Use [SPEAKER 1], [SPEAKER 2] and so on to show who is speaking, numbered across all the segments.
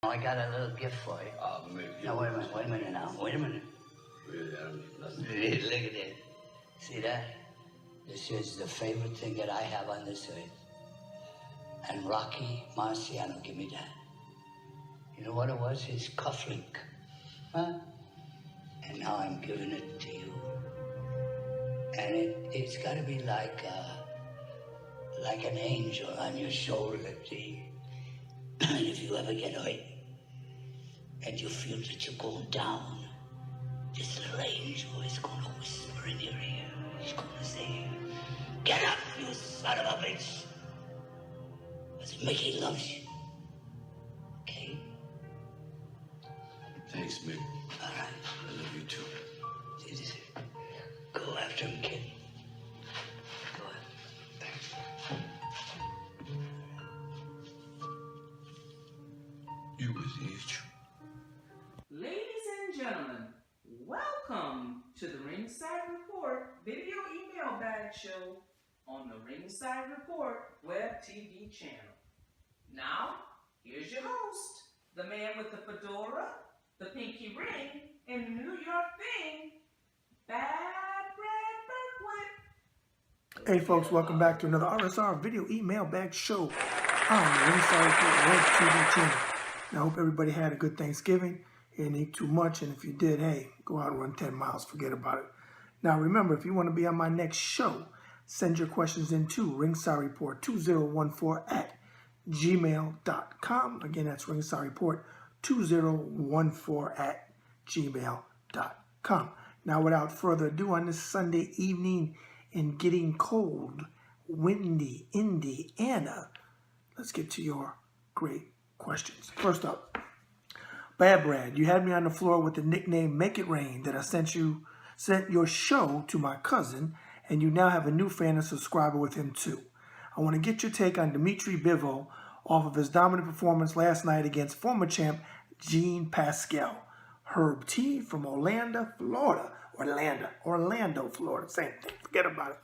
[SPEAKER 1] I got a little gift for you. Now, wait a minute now. Wait a minute.
[SPEAKER 2] Really, I don't need nothing.
[SPEAKER 1] Look at it. See that? This is the favorite thing that I have on this earth. And Rocky Marciano give me that. You know what it was? His cufflink. Huh? And now I'm giving it to you. And it's got to be like an angel on your shoulder, see? And if you ever get hurt and you feel that you're going down, this little angel is going to whisper in your ear. He's going to say, "Get up, you son of a bitch. Because Mickey loves you." Okay?
[SPEAKER 2] Thanks, Mick.
[SPEAKER 1] All right.
[SPEAKER 2] I love you too.
[SPEAKER 1] See this? Go after him, kid. Go ahead.
[SPEAKER 2] Thanks. You was each.
[SPEAKER 3] Ladies and gentlemen, welcome to the Ringside Report video email bag show on the Ringside Report web TV channel. Now, here's your host, the man with the fedora, the pinky ring, and the New York thing, Bad Brad Berkowitz.
[SPEAKER 4] Hey folks, welcome back to another RSR video email bag show on the Ringside Report web TV channel. Now, I hope everybody had a good Thanksgiving. You didn't eat too much, and if you did, hey, go out and run 10 miles. Forget about it. Now, remember, if you want to be on my next show, send your questions in to ringsideport2014@gmail.com. Again, that's ringsideport2014@gmail.com. Now, without further ado, on this Sunday evening in getting cold, windy Indiana, let's get to your great questions. First up, Bad Brad, you had me on the floor with the nickname Make It Rain that I sent your show to my cousin, and you now have a new fan and subscriber with him too. I want to get your take on Dimitri Bivol off of his dominant performance last night against former champ Jean Pascal. Herb T from Orlando, Florida. Same thing. Forget about it.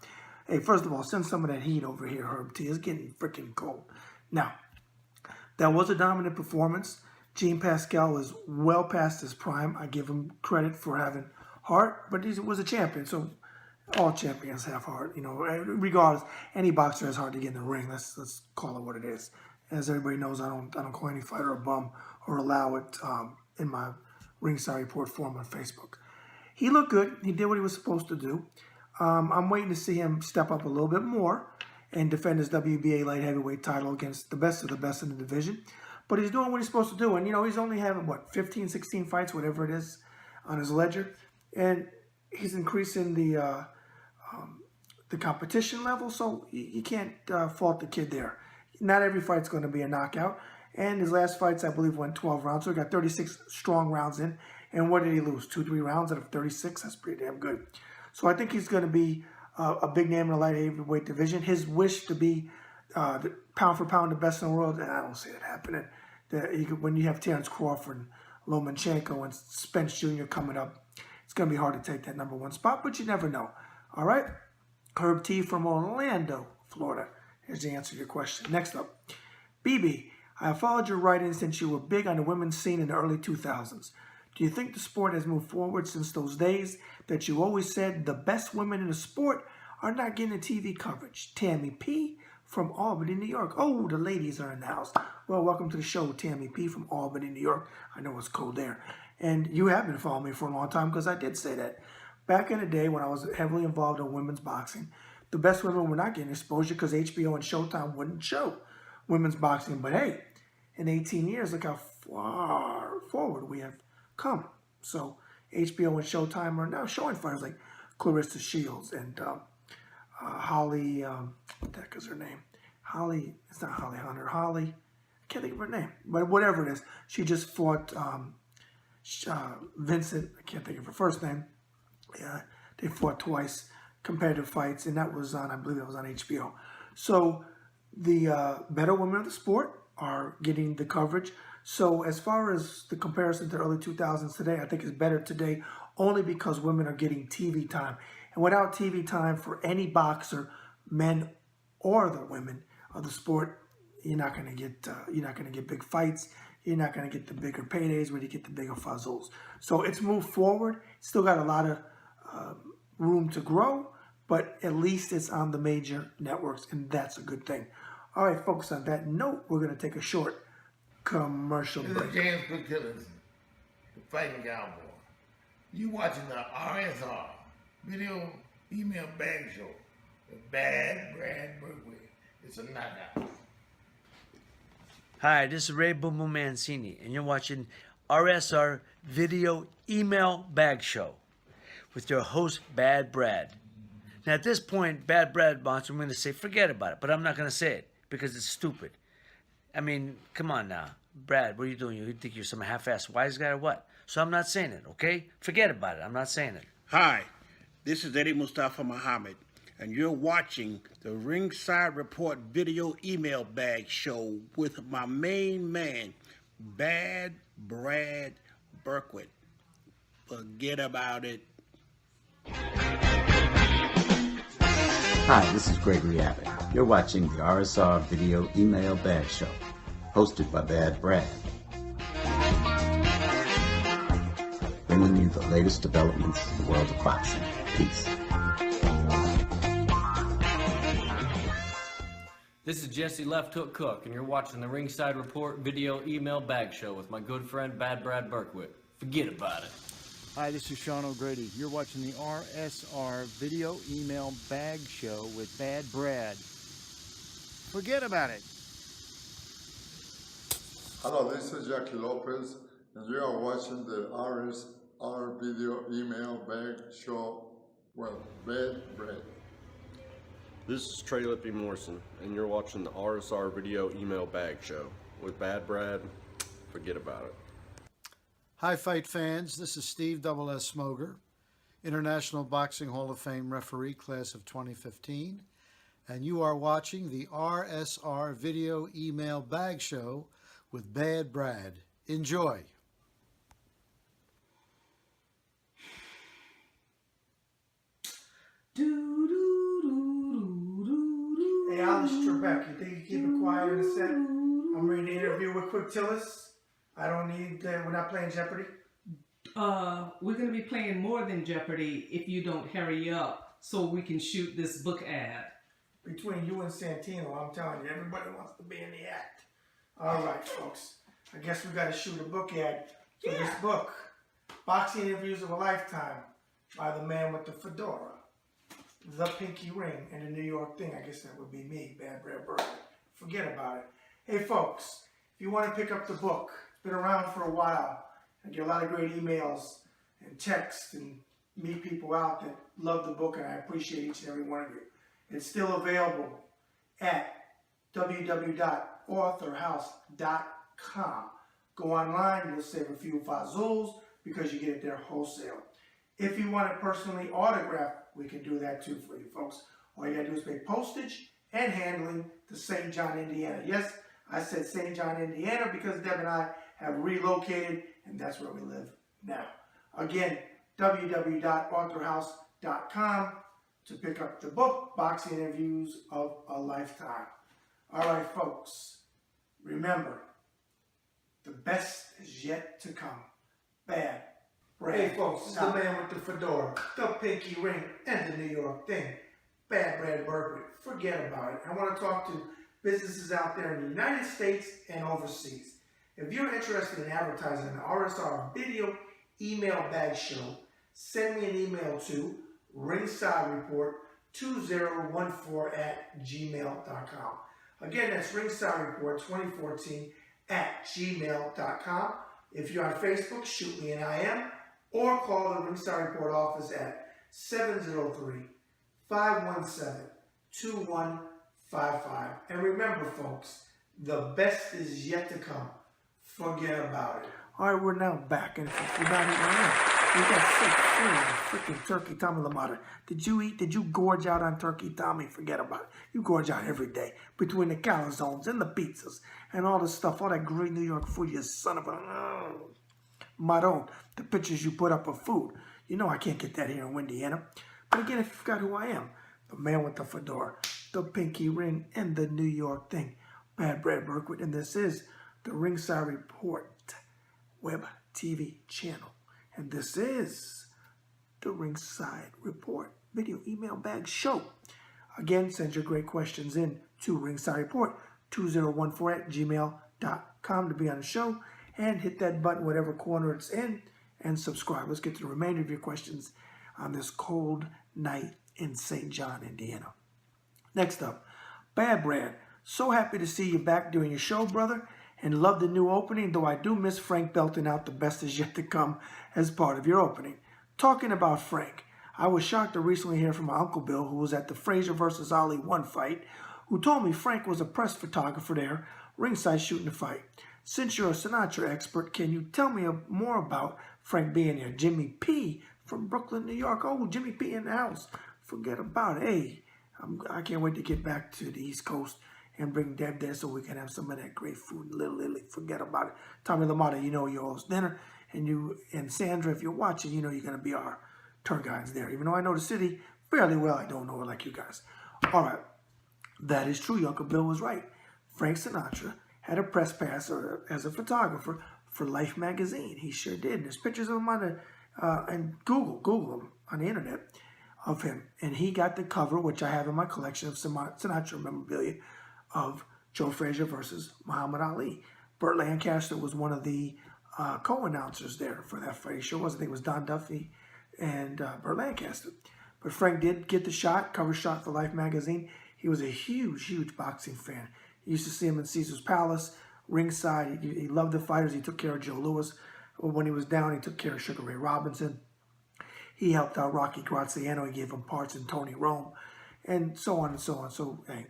[SPEAKER 4] Hey, first of all, send some of that heat over here, Herb T. It's getting freaking cold. Now, that was a dominant performance. Jean Pascal is well past his prime. I give him credit for having heart, but he was a champion, so all champions have heart. You know, regardless, any boxer has heart to get in the ring. Let's call it what it is. As everybody knows, I don't call any fighter a bum or allow it in my Ringside Report forum on Facebook. He looked good. He did what he was supposed to do. I'm waiting to see him step up a little bit more and defend his WBA light heavyweight title against the best of the best in the division. But he's doing what he's supposed to do. And, you know, he's only having, 15, 16 fights, whatever it is, on his ledger. And he's increasing the competition level, so you can't fault the kid there. Not every fight's going to be a knockout. And his last fights, I believe, went 12 rounds. So he got 36 strong rounds in. And what did he lose? 2-3 rounds out of 36? That's pretty damn good. So I think he's going to be a big name in the light heavyweight division. His wish to be the pound for pound the best in the world, and I don't see it happening. When you have Terrence Crawford, Lomachenko, and Spence Jr. coming up, it's going to be hard to take that number one spot, but you never know. All right? Herb T from Orlando, Florida. Here's the answer to your question. Next up, BB, I have followed your writing since you were big on the women's scene in the early 2000s. Do you think the sport has moved forward since those days that you always said the best women in the sport are not getting TV coverage? Tammy P from Albany, New York. Oh, the ladies are in the house. Well, welcome to the show, Tammy P from Albany, New York. I know it's cold there. And you have been following me for a long time because I did say that. Back in the day when I was heavily involved in women's boxing, the best women were not getting exposure because HBO and Showtime wouldn't show women's boxing. But hey, in 18 years, look how far forward we have come. So HBO and Showtime are now showing fighters like Clarissa Shields and Holly, what the heck is her name? Holly, it's not Holly Hunter, Holly, I can't think of her name, but whatever it is, she just fought Vincent, I can't think of her first name. Yeah, they fought twice, competitive fights, and that was on, I believe that was on HBO. So the better women of the sport are getting the coverage. So as far as the comparison to the early 2000s today, I think it's better today only because women are getting TV time. And without TV time for any boxer, men or the women of the sport, you're not going to get big fights. you're not going to get the bigger paydays where you get the bigger fuzzles. So it's moved forward. Still got a lot of room to grow, but at least it's on the major networks, and that's a good thing. All right, folks, on that note, we're going to take a short commercial break.
[SPEAKER 5] This is James Quick-Killers, the Fighting Cowboy. You watching the RSR Video Email Bag Show with Bad Brad Berkeley. It's a knockout.
[SPEAKER 6] Hi, this is Ray Boom Boom Mancini, and you're watching RSR Video Email Bag Show with your host, Bad Brad. Now, at this point, Bad Brad wants, I'm going to say, forget about it, but I'm not going to say it because it's stupid. I mean, come on now. Brad, what are you doing? You think you're some half-assed wise guy or what? So I'm not saying it, okay? Forget about it. I'm not saying it.
[SPEAKER 7] Hi, this is Eddie Mustafa Muhammad, and you're watching the Ringside Report Video Email Bag Show with my main man, Bad Brad Berkowitz. Forget about it.
[SPEAKER 8] Hi, this is Gregory Abbott. You're watching the RSR Video Email Bag Show, hosted by Bad Brad. Bringing you the latest developments in the world of boxing. Peace.
[SPEAKER 9] This is Jesse Left Hook Cook, and you're watching the Ringside Report Video Email Bag Show with my good friend Bad Brad Berkowitz. Forget about it.
[SPEAKER 10] Hi, this is Sean O'Grady. You're watching the RSR Video Email Bag Show with Bad Brad. Forget about it.
[SPEAKER 11] Hello, this is Jackie Lopez, and you are watching the RSR Video Email Bag Show with Bad Brad.
[SPEAKER 12] This is Trey Lippy Morrison, and you're watching the RSR Video Email Bag Show with Bad Brad. Forget about it.
[SPEAKER 13] Hi, fight fans. This is Steve Double S. Smoger, International Boxing Hall of Fame referee, class of 2015, and you are watching the RSR Video Email Bag Show with Bad Brad. Enjoy.
[SPEAKER 4] Hey, Alice Trebek, you think you keep it quiet in a set? I'm ready to interview with Quick Tillis. I don't need, we're not playing Jeopardy?
[SPEAKER 3] We're going to be playing more than Jeopardy if you don't hurry up so we can shoot this book ad.
[SPEAKER 4] Between you and Santino, I'm telling you, everybody wants to be in the act. All right, folks. I guess we got to shoot a book ad for this book. Boxing Interviews of a Lifetime by the man with the fedora, the pinky ring, and the New York thing. I guess that would be me, Bad Brad Burger. Forget about it. Hey, folks, if you want to pick up the book, been around for a while. I get a lot of great emails and texts and meet people out that love the book, and I appreciate each and every one of you. It's still available at www.authorhouse.com. Go online, you'll save a few fazuls because you get it there wholesale. If you want it personally autographed, we can do that too for you, folks. All you gotta do is pay postage and handling to St. John, Indiana. Yes, I said St. John, Indiana because Deb and I have relocated, and that's where we live now. Again, www.authorhouse.com to pick up the book, Boxing Interviews of a Lifetime. All right, folks, remember, the best is yet to come. Bad Brad. Hey, folks, this is the man with the fedora, the pinky ring, and the New York thing. Bad Brad Berkeley. Forget about it. I want to talk to businesses out there in the United States and overseas. If you're interested in advertising the RSR Video Email Bag Show, send me an email to ringsidereport2014@gmail.com. Again, that's ringsidereport2014@gmail.com. If you're on Facebook, shoot me an IM or call the Ringside Report office at 703-517-2155. And remember, folks, the best is yet to come. Forget about it. All right, we're now back, and if you're not eating we got sick food, freaking turkey Tommy Lamada. Did you eat? Did you gorge out on turkey Tommy? Forget about it. You gorge out every day between the calzones and the pizzas and all the stuff, all that great New York food. You son of a Maron. The pictures you put up of food. You know I can't get that here in Indiana. But again, if you forgot who I am, the man with the fedora, the pinky ring, and the New York thing, Bad Brad Berkowitz, and this is the Ringside Report web TV channel. And this is the Ringside Report video email bag show. Again, send your great questions in to Ringside Report 2014@gmail.com to be on the show, and hit that button, whatever corner it's in, and subscribe. Let's get to the remainder of your questions on this cold night in St. John, Indiana. Next up, Bad Brad. So happy to see you back doing your show, brother, and love the new opening, though I do miss Frank belting out "The Best Is Yet to Come" as part of your opening. Talking about Frank, I was shocked to recently hear from my Uncle Bill, who was at the Frazier versus Ali 1 fight, who told me Frank was a press photographer there, ringside shooting the fight. Since you're a Sinatra expert, can you tell me more about Frank being there? Jimmy P. from Brooklyn, New York. Oh, Jimmy P. in the house. Forget about it. Hey, I can't wait to get back to the East Coast and bring Deb there so we can have some of that great food. Little Italy, forget about it. Tommy LaMotta, you know you owe us dinner. And you and Sandra, if you're watching, you know you're going to be our tour guides there. Even though I know the city fairly well, I don't know it like you guys. All right, that is true. Your Uncle Bill was right. Frank Sinatra had a press pass as a photographer for Life magazine. He sure did. And there's pictures of him on the, and Google him on the internet of him. And he got the cover, which I have in my collection of Sinatra memorabilia, of Joe Frazier versus Muhammad Ali. Burt Lancaster was one of the co-announcers there for that fight. He sure was. I think it was Don Duffy and Burt Lancaster. But Frank did get the shot, cover shot for Life magazine. He was a huge, huge boxing fan. He used to see him in Caesar's Palace, ringside. He loved the fighters. He took care of Joe Louis. When he was down, he took care of Sugar Ray Robinson. He helped out Rocky Graziano. He gave him parts in Tony Rome, and so on and so on. So, hey,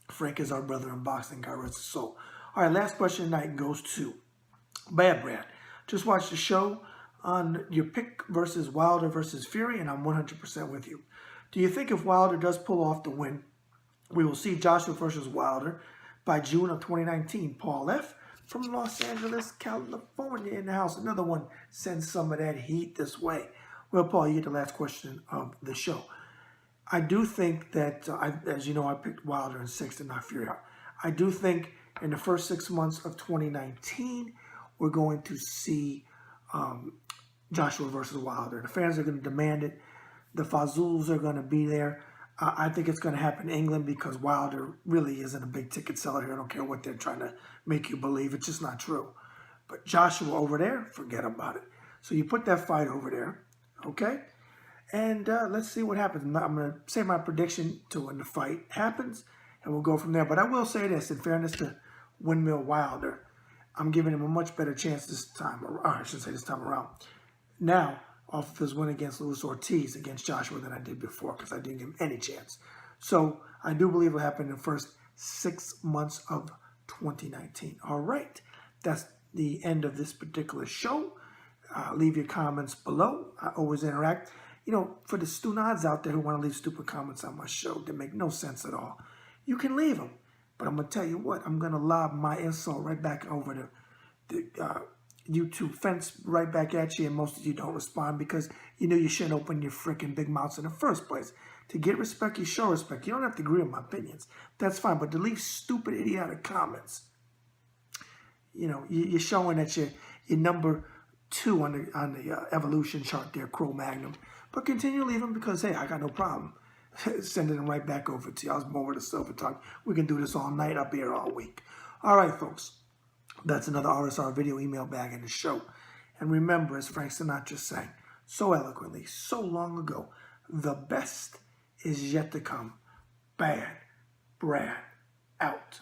[SPEAKER 4] Frank is our brother in boxing. God rest his soul. All right, last question tonight goes to Bad Brad. Just watched the show on your pick versus Wilder versus Fury, and I'm 100% with you. Do you think if Wilder does pull off the win, we will see Joshua versus Wilder by June of 2019? Paul F. from Los Angeles, California in the house. Another one sends some of that heat this way. Well, Paul, you get the last question of the show. I do think that, as you know, I picked Wilder in 6th and not Fury. I do think in the first 6 months of 2019, we're going to see Joshua versus Wilder. The fans are going to demand it. The Fazools are going to be there. I think it's going to happen in England because Wilder really isn't a big ticket seller here. I don't care what they're trying to make you believe. It's just not true. But Joshua over there, forget about it. So you put that fight over there, okay? And let's see what happens. I'm going to say my prediction to when the fight happens, and we'll go from there. But I will say this, in fairness to Windmill Wilder, I'm giving him a much better chance this time around. I shouldn't say this time around. Now, off of his win against Luis Ortiz against Joshua than I did before, because I didn't give him any chance. So I do believe it will happen in the first 6 months of 2019. All right. That's the end of this particular show. Leave your comments below. I always interact. You know, for the stunads out there who want to leave stupid comments on my show that make no sense at all, you can leave them. But I'm going to tell you what, I'm going to lob my insult right back over the YouTube fence right back at you, and most of you don't respond because you know you shouldn't open your freaking big mouths in the first place. To get respect, you show respect. You don't have to agree with my opinions. That's fine, but to leave stupid, idiotic comments, you know, you're showing that you're number 2 on the evolution chart there, Cro-Magnon. But continue to leave them because, hey, I got no problem sending them right back over to you. I was born with a silver tongue. We can do this all night. I'll be here all week. All right, folks. That's another RSR video email bag in the show. And remember, as Frank Sinatra sang so eloquently, so long ago, the best is yet to come. Bad Brad out.